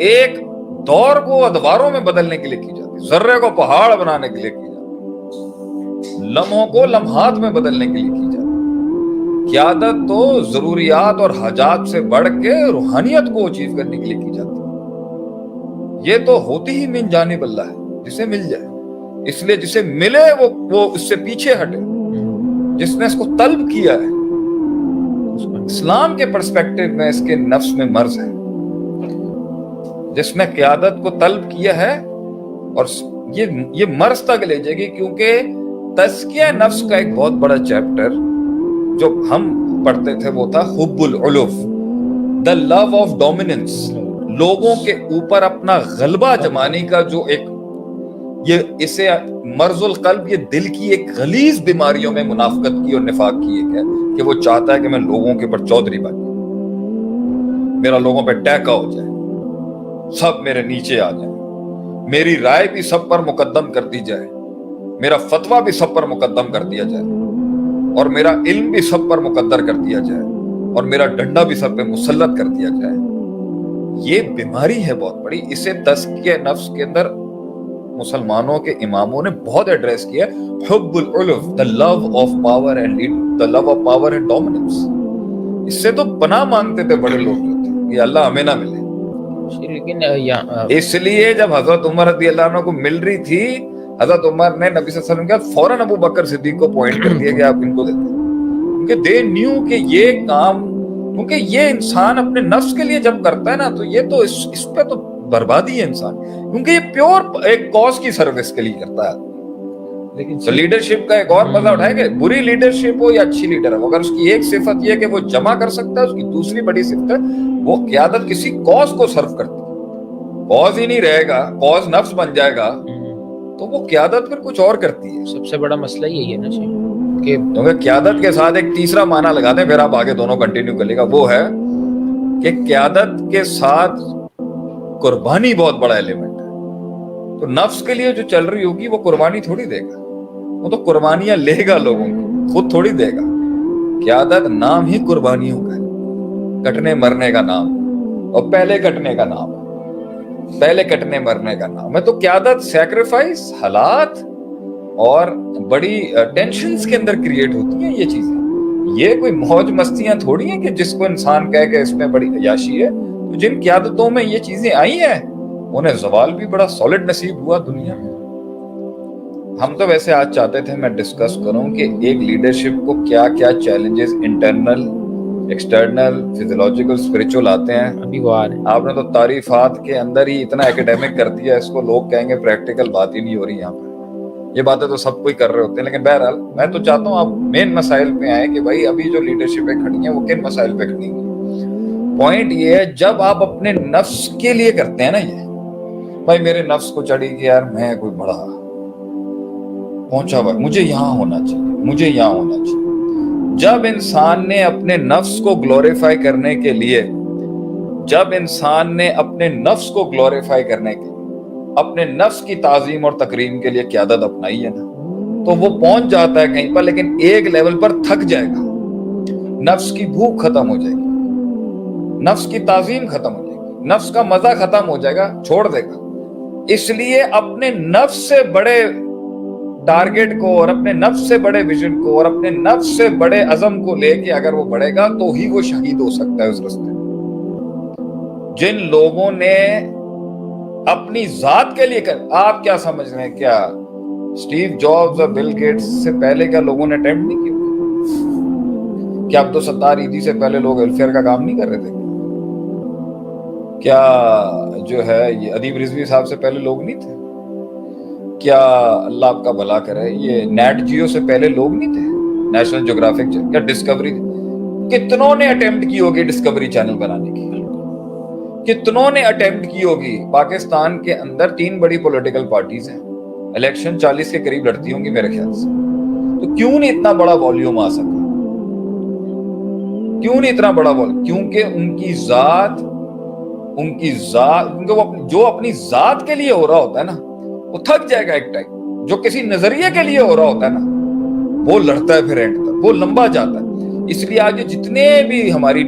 ایک دور کو ادواروں میں بدلنے کے لیے کی جاتی ہے، ذرے کو پہاڑ بنانے کے لیے کی جاتی ہے، لمحوں کو لمحات میں بدلنے کے لیے کی جاتی ہے۔ قیادت تو ضروریات اور حاجات سے بڑھ کے روحانیت کو اچیو کرنے کے لیے کی جاتی ہے۔ یہ تو ہوتی ہی من جانب اللہ ہے، جسے مل جائے، اس لیے جسے ملے وہ اس سے پیچھے ہٹے، جس نے اس کو طلب کیا ہے۔ اسلام کے پرسپیکٹو میں اس کے نفس میں مرض ہے، جس نے قیادت کو طلب کیا ہے، اور یہ مرض تک لے جائے گی، کیونکہ تزکیہ نفس کا ایک بہت بڑا چیپٹر جو ہم پڑھتے تھے وہ تھا حب العلوف، دا لو آف ڈومیننس، لوگوں کے اوپر اپنا غلبہ جمانے کا جو ایک اسے مرض القلب، یہ دل کی ایک غلیظ بیماریوں میں منافقت کی اور نفاق کی ایک ہے کہ وہ چاہتا ہے کہ میں لوگوں کے اوپر چودھری بن جاؤں، میرا لوگوں پہ ٹیکا ہو جائے، سب میرے نیچے آ جائیں، میری رائے بھی سب پر مقدم کر دی جائے، میرا فتویٰ بھی سب پر مقدم کر دیا جائے، اور میرا علم بھی سب پر مقدر کر دیا جائے، اور میرا ڈنڈا بھی سب پہ مسلط کر دیا جائے۔ یہ بیماری ہے بہت بڑی، اسے تزکیہ نفس کے اندر مسلمانوں کے اماموں نے بہت ایڈریس کیا، حب العلو، the love of power and dominance۔ اس سے تو پناہ مانگتے تھے بڑے لوگ جو تھے کہ اللہ ہمیں نہ ملے۔ لیکن اس لیے جب حضرت عمر رضی اللہ عنہ کو مل رہی تھی، حضرت عمر نے نبی صلی اللہ علیہ وسلم کہا فوراً ابو بکر صدیق کو پوائنٹ کر دیا کہ آپ ان کو دیتے ہیں، کیونکہ دے نیو کہ یہ کام، کیونکہ یہ انسان اپنے نفس کے لیے جب کرتا ہے نا تو یہ تو اس پہ تو بربادی ہے انسان، کیونکہ یہ پیور ایک کاز کی سروس کے لیے کرتا ہے۔ لیکن لیڈرشپ کا ایک اور مزہ اٹھائے گا، بری لیڈرشپ ہو یا اچھی لیڈر ہو، اگر اس کی ایک صفت یہ ہے کہ وہ جمع کر سکتا ہے، اس کی دوسری بڑی صفت ہے وہ قیادت کسی کاز کو سرو کرتی ہے۔ کاز ہی نہیں رہے گا، کاز نفس بن جائے گا تو وہ قیادت پھر کچھ اور کرتی ہے۔ سب سے بڑا مسئلہ یہی ہے نا کہ کیونکہ قیادت کے ساتھ ایک تیسرا معنی لگا دیں، پھر آپ آگے دونوں کنٹینیو کرے گا، وہ ہے کہ قیادت کے ساتھ قربانی بہت بڑا ایلیمنٹ ہے۔ تو نفس کے لیے جو چل رہی ہوگی وہ قربانی تھوڑی دے گا، وہ تو قربانیاں لے گا لوگوں کو، خود تھوڑی دے گا۔ قیادت نام ہی قربانیوں کا ہے، کٹنے مرنے کا نام، اور پہلے کٹنے کا نام، پہلے کٹنے مرنے کا نام ہے۔ تو قیادت سیکریفائس، حالات اور بڑی ٹینشنز کے اندر کریٹ ہوتی ہیں یہ چیزیں۔ یہ کوئی موج مستیاں تھوڑی ہیں کہ جس کو انسان کہے کہ اس میں بڑی عیاشی ہے۔ تو جن قیادتوں میں یہ چیزیں آئی ہیں انہیں زوال بھی بڑا سالڈ نصیب ہوا دنیا میں۔ ہم تو ویسے آج چاہتے تھے میں ڈسکس کروں کہ ایک لیڈرشپ کو کیا کیا challenges internal, external, physiological, spiritual آتے ہیں۔ ابھی وہ آ رہے ہیں۔ آپ نے تو تعریفات کے اندر ہی اتنا ایکیڈیمک کر دیا، اس کو لوگ کہیں گے پریکٹیکل بات ہی نہیں ہو رہی یہاں پہ۔ یہ باتیں تو سب کوئی کر رہے ہوتے ہیں، لیکن بہرحال میں تو چاہتا ہوں آپ مین مسائل پہ آئیں کہ بھائی ابھی جو لیڈرشپیں کھڑی ہیں وہ کن مسائل پہ کھڑی ہیں۔ پوائنٹ یہ ہے جب آپ اپنے نفس کے لیے کرتے ہیں نا، یہ بھائی میرے نفس کو چڑھی کہ یار میں کوئی بڑا پہنچا ہوا، مجھے یہاں ہونا چاہیے، مجھے یہاں ہونا چاہیے۔ جب انسان نے اپنے نفس کو گلوریفائی کرنے کے لیے، جب انسان نے اپنے نفس کو گلوریفائی کرنے کے لیے، اپنے نفس کی تعظیم اور تکریم کے لیے قیادت اپنائی ہے نا، تو وہ پہنچ جاتا ہے کہیں پر، لیکن ایک لیول پر تھک جائے گا، نفس کی بھوک ختم ہو جائے گی، نفس کی تعظیم ختم ہو جائے گی، نفس کا مزہ ختم ہو جائے گا، چھوڑ دے گا۔ اس لیے اپنے نفس سے بڑے ٹارگٹ کو اور اپنے نفس سے بڑے ویژن کو اور اپنے نفس سے بڑے عزم کو لے کے اگر وہ بڑھے گا تو ہی وہ شہید ہو سکتا ہے اس راستے میں۔ جن لوگوں نے اپنی ذات کے لیے آپ کیا سمجھ رہے ہیں، کیا اسٹیو جابز اور بل گیٹس سے پہلے کیا لوگوں نے اٹیمپٹ نہیں کیا؟ کیا عبدالستار ایدھی سے پہلے لوگ ویلفیئر کا کام نہیں کر رہے تھے؟ کیا جو ہے یہ ادیب رضوی صاحب سے پہلے لوگ نہیں تھے؟ کیا اللہ آپ کا بھلا کرے یہ نیٹ جیو سے پہلے لوگ نہیں تھے؟ نیشنل جیوگرافک، کیا ڈسکوری، کتنوں نے اٹیمپٹ کی ہوگی ڈسکوری چینل بنانے کی، کتنوں نے اٹیمپٹ کی ہوگی۔ پاکستان کے اندر 3 بڑی پولیٹیکل پارٹیز ہیں، الیکشن 40 کے قریب لڑتی ہوں گی میرے خیال سے، تو کیوں نہیں اتنا بڑا والیوم آ سکا؟ کیوں نہیں اتنا بڑا والیوم؟ کیونکہ ان کی ذات، کیونکہ وہ جو اپنی ذات کے لیے ہو رہا ہوتا ہے نا وہ تھک جائے گا ایک ٹائم، جو کسی نظریے کے لیے ہو رہا ہوتا ہے نا وہ لڑتا ہے پھر اینڈ تک، وہ لمبا جاتا ہے۔ اس لیے آج جتنے بھی ہماری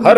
ہر